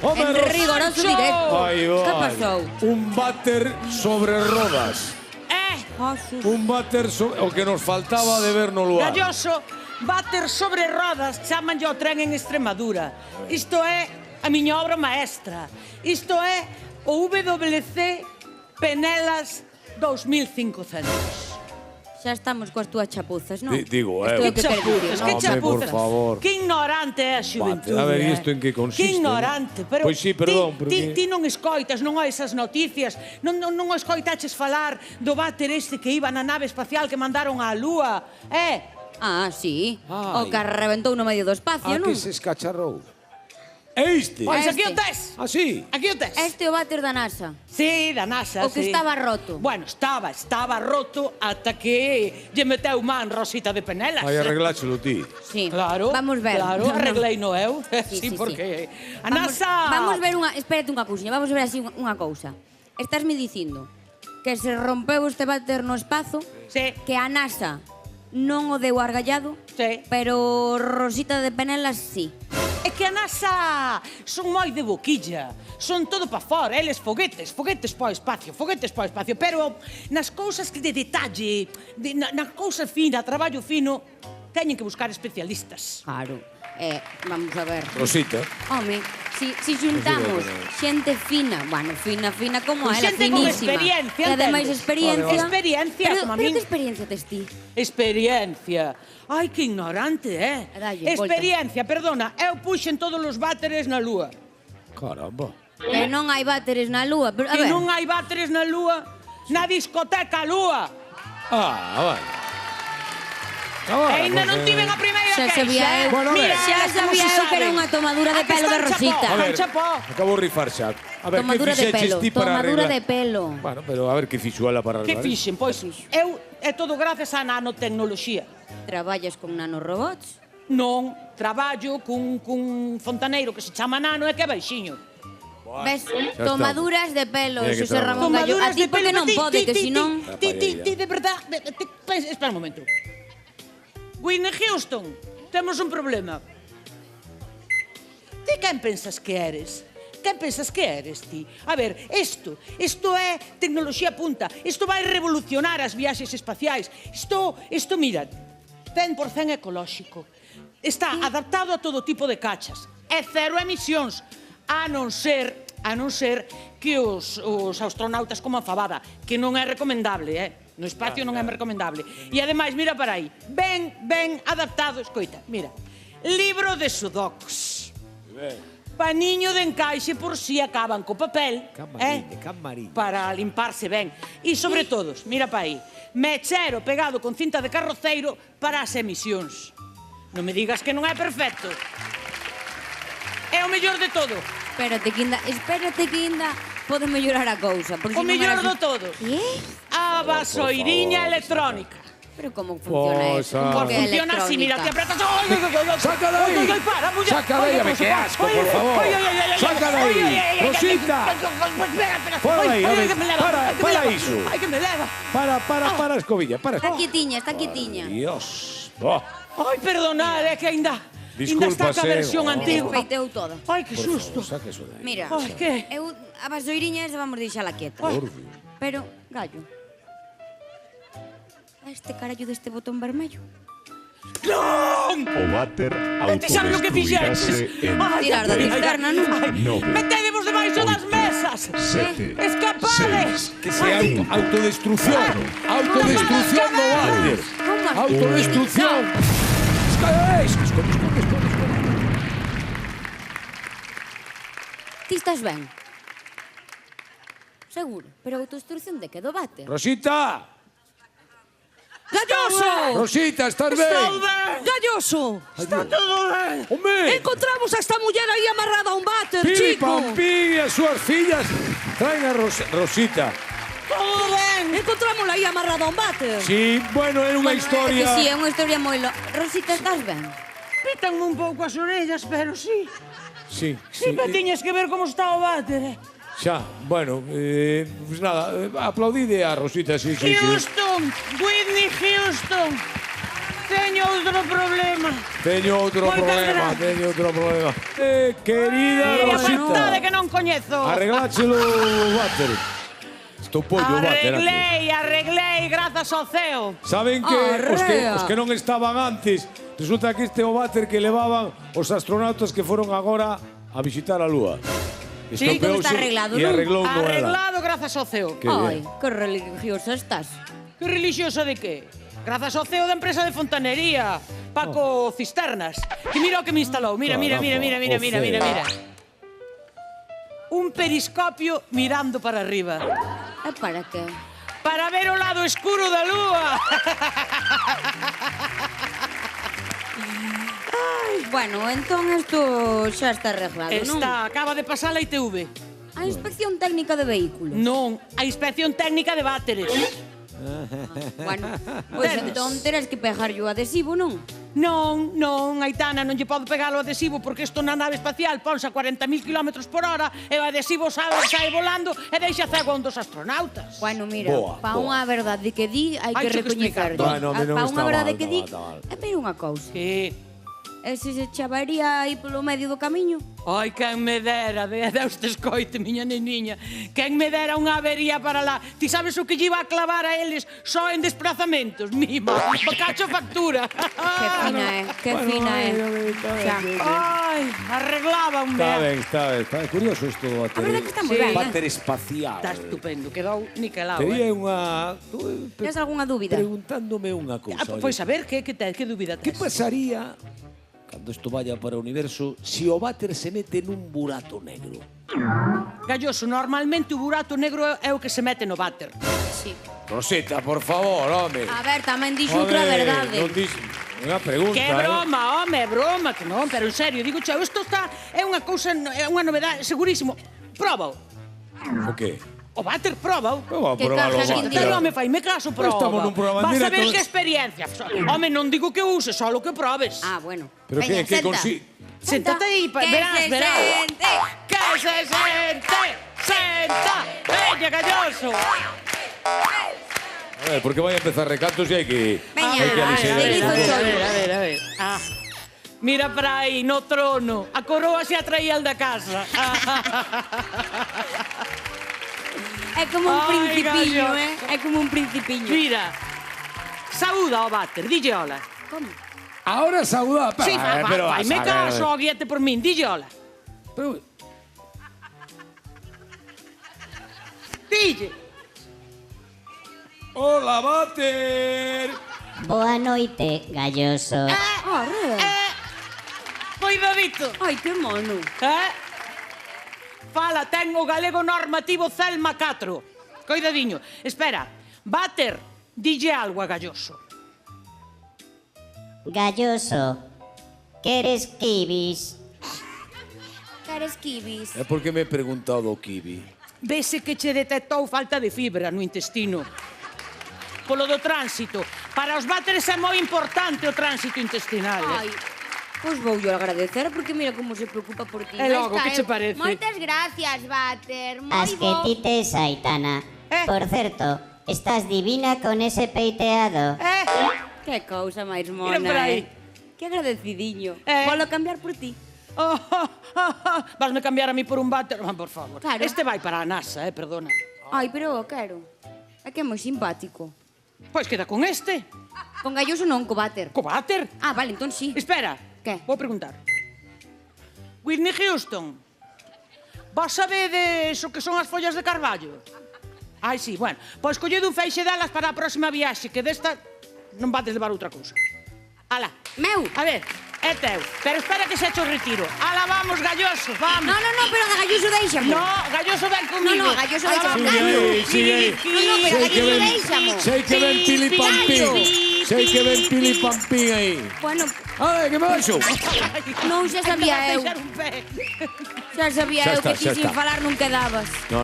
En rigoroso directo. Aí Que vai. pasou? Un váter sobre rodas. Jesús. Un váter sobre... O que nos faltaba de ver no lugar. Galloso, váter sobre rodas, chamanlle ao tren en Extremadura. Isto é a miña obra maestra. Isto é o WC Penelas 2500. Xa estamos coas túas chapuzas, non? Digo, Isto é o Que que quero chapuzas, dicir, que non? chapuzas. por favor. Que ignorante é a xuventude. A ver, isto en que consiste, Que ignorante, pero... Pois sí, perdón, pero ti non escoitas, non oes as noticias, non escoitaches falar do váter este que iba na nave espacial que mandaron á Lúa, Ah, sí. Ai. O que reventou no medio do espacio, non? se escacharrou. Este? Pois aquí o Este. tes. Ah, sí? Aquí o tes. Este é o váter da NASA. Sí, da NASA, O que sí. estaba roto. Bueno, estaba roto ata que lle meteu man Rosita de Penelas. Aí arregláchelo ti. Sí. Claro. Vamos ver. Claro, arreglei no eu. Sí, sí, porque a Vamos, NASA... vamos ver unha... Espérate unha cousiña, vamos ver así unha cousa. Estás me dicindo que se rompeu este váter no espazo, Sí. que a NASA non o deu argallado, Sí. pero Rosita de Penelas sí. É que a NASA son moi de boquilla, son todo pa fora, eles foguetes para o espacio, pero nas cousas que de detalle, na cousa fina, traballo fino, teñen que buscar especialistas. Claro. Vamos a ver. Rosita. Home, si juntamos xente fina, bueno, fina como Con ela, xente con finísima. experiencia, E ademais entendes? experiencia. Experiencia, como a Pero min. que experiencia tes ti? Experiencia. Ai, que ignorante, Dalle, volta. Experiencia, perdona, eu puxen todos os váteres na Lúa. Caramba. Que non hai váteres na lúa, pero a Que ver. non hai váteres na Lúa, na discoteca Lúa. Ah, vale. E ainda non tiven a primeira Xa queixa. sabía eu. Bueno, a ver. Mira, Xa como sabía se eu que era sabe. unha tomadura de Aquí pelo está de el chapó, Rosita. A ver, el chapó. acabo de rifar xa. A ver, Tomadura que de fixeches pelo, ti para tomadura arreglar? de pelo. Bueno, pero a ver que fixo ela para Que arreglar. fixen? Pois eu é todo gracias á nanotecnoloxía. Traballas con nanorobots? Non, traballo cun fontaneiro que se chama Nano e que é baixiño. Ves, está. tomaduras de pelo, Mira que Xosé traballo. Ramón Gallo. A Tomaduras ti de porque pelo, non pode, que senón... Ti, de verdad... Espera un momento. Whitney Houston, temos un problema. Ti quen pensas que eres? Quen pensas que eres ti? A ver, isto é tecnoloxía punta. Isto vai revolucionar as viaxes espaciais. Isto, mira, 100% ecolóxico. Está adaptado a todo tipo de cachas. É cero emisións, a non ser que os astronautas coman fabada, que non é recomendable, No espacio non é recomendable. E ademais, mira para aí, ben adaptado, escoita, mira. Libro de sudokus. Paniño de encaixe por si acaban co papel, Camarine. para limparse ben. E sobre todo, mira para aí, mechero pegado con cinta de carroceiro para as emisións. Non me digas que non é perfecto. É o mellor de todo. Espérate que ainda pode mellorar a cousa. Por O si non mellor era do así. todo. Que? A vasoiriña electrónica. Pero como funciona eso? Pois, Como que é Funciona así, mira, te electrónica? apretas... Saca de aí! Para, muller! Saca de aí, a ver, que asco, por favor! Saca de aí! Rosita! Fora aí, a ver, para iso! Ai, que me leva! Para a escobilla, para a Está escobilla. quietiña. Dios. Oh, Ai, perdonad, é que ainda está Disculpas, ca versión oh. Me antigua. despeiteu toda. Ai, que susto! saca eso de aí. Mira, Ai, que? eu a vasoiriña esa vamos deixala quieta. Por Dios. Pero, gallo, a este carallo deste botón vermello. Non! O váter Ti sabes o que fixeches? autodestruirase en Ai, Tirar da ai, ai, cisterna, non? ai. Nove. Metedevos debaixo das mesas! 7, Escapades! Que sea autodestrucción. Autodestrucción do váter. Como así? Autodestrucción. Esconde. Ti estás ben? Seguro, pero autodestrucción de que do váter? Rosita. ¡Galloso! Rosita, estás ben? ¡Galloso! Está todo ben! Hombre. Encontramos a esta muller aí amarrada a un váter, Pili chico. Pampín e as súas fillas traen a Rosita. Todo ben! Encontrámola aí amarrada a un váter. Sí, bueno, é unha Que historia... sí, é unha historia moi Rosita, estás ben? Pítanme un pouco as orellas, pero sí. Sí, Sí, pero tiñes que ver como está o váter, Xa, bueno, pues nada, aplaudide a Rosita, sí. Houston! Whitney Houston! Teño outro problema. Teño outro Moitas problema, gracias. teño outro problema. Querida Mira, Rosita. vontade que non coñezo. Arregláchelo o váter. Estou pollo o váter aquí. Arreglei, grazas ao ceo. Saben que Arrea. os que non estaban antes, resulta que este é o váter que levaban os astronautas que foron agora a visitar a Lúa. Sí, todo está arreglado, E non? arreglou ela. Arreglado grazas ao ceo. Que Ai, bien. que religiosa estás. Que religiosa de que? Grazas ao ceo da empresa de fontanería, Paco Cisternas. Que mira o que me instalou. Mira, mira, mira, mira, mira, mira, mira, mira. Un periscopio mirando para arriba. E para que? Para ver o lado escuro da lúa. Bueno, entón isto xa está arreglado, non? Está, acaba de pasar a ITV. A inspección técnica de vehículos. Non, a inspección técnica de váteres. Bueno, pois Entendes? entón terás que pegarlle o adhesivo, non? Non, non, Aitana, non lle podo pegar o adhesivo porque isto na nave espacial ponse a 40.000 km por hora e o adhesivo sae volando e deixa cego a un dos astronautas. Bueno, mira, Boa, pa boa. unha verdade que di hai Hai que que explicar. recoñecer. Bueno, home, non Pa está unha verdade mal, que está di, mal, está mal. é pero unha cousa. Que? E se se chavaría aí polo medio do camiño? Ai, quen me dera, de Deus te escoite, miña neniña. Quen me dera unha avería para lá. Ti sabes o que lle iba a clavar a eles só en desplazamentos, mima. Bacacho factura. Que fina é, que fina é. Xa. Ai, arreglábanme. Está ben. Está curioso isto do váter. A verdade que está moi Sí. ben, Váter espacial. Está estupendo, quedou niquelado. Tería unha... Tens algunha dúbida? Preguntándome unha cousa. Pois a ver, que dúbida Que tes? pasaría cando isto vaya para o universo se o váter se mete nun burato negro? Galloso, normalmente o burato negro é o que se mete no váter. Sí. Rosita, por favor, home. A ver, tamén dixo outra verdade. Non dis... Unha pregunta, Que broma, home, broma, que non, pero en serio, digo, chao, isto está, é unha cousa, é unha novedade, segurísimo. Próbao. O que? O váter, próbao. Vamos a Que probar o cajas váter. Pero, home, faime caso, Pero proba. estamos nun programa en Vas a ver directo. que experiencia. Home, non digo que uses, só lo que probes. Ah, bueno. Pero Veña, que senta. Séntate aí, Que verás, se verás. sente. Que se sente, senta. Veña, galloso. A ver, porque vai a empezar recantos e hai que... Veña, hai que alixerar feliz un pouco. chollo. a ver. Ah. Mira para aí, no trono. A coroa se atraía al da casa. É como un Ai, principiño, gallo. É como un principiño. Mira, saúda ao váter, dille hola. Como? Ahora saúda... Sí, pero faime vas a ver. caso, guíate por min, dille hola. Pero... Dille. Hola, váter! Boa noite, galloso. Ah, re. Cuidadito. Ai, que mono. Fala, ten o galego normativo Celma 4. Coidadiño. Espera, váter, dille algo a galloso. Galloso, queres kibis? Cares kibis. É porque me he preguntado o kiwi. Vese que che detectou falta de fibra no intestino. Polo do tránsito. Para os váteres é moi importante o tránsito intestinal. Ai, pois vou yo agradecer porque mira como se preocupa por ti. E logo, Está, que che parece? Moitas gracias, Váter. Moi As que bo. ti tes, Aitana. Por certo, estás divina con ese peiteado. Que cousa máis mona, Mira por aí. Que agradecidiño. Volo Volo cambiar por ti. Vasme cambiar a mí por un váter? Por favor. Claro. Este vai para a NASA, perdona. Ai, pero eu quero. É que é moi simpático. Pois queda con este. Con galloso non, co Váter. Co váter. Ah, vale, entón sí. Espera. Que? Vou preguntar. Whitney Houston, vos sabedes o que son as follas de carballo? Ai, sí, bueno. Pois collede un feixe delas para a próxima viaxe, que desta non vades levar outra cousa. Ala. Meu. A ver, é teu. Pero espera que se echo o retiro. Ala, vamos, galloso, vamos. No, pero a galloso deixame. No, galloso ven comigo. No, galloso Ala, deixame. vamos. Sigue aí. No, pero Sei que galloso ven- deixamo. Sei que ven pilipampín. Sei que ven pilipampín aí. Bueno, Ai, que me baixo. non xa sabía eu. Ai, me vas deixar un pé. Xa sabía Xa eu está, que ti xa sin está. falar non quedabas.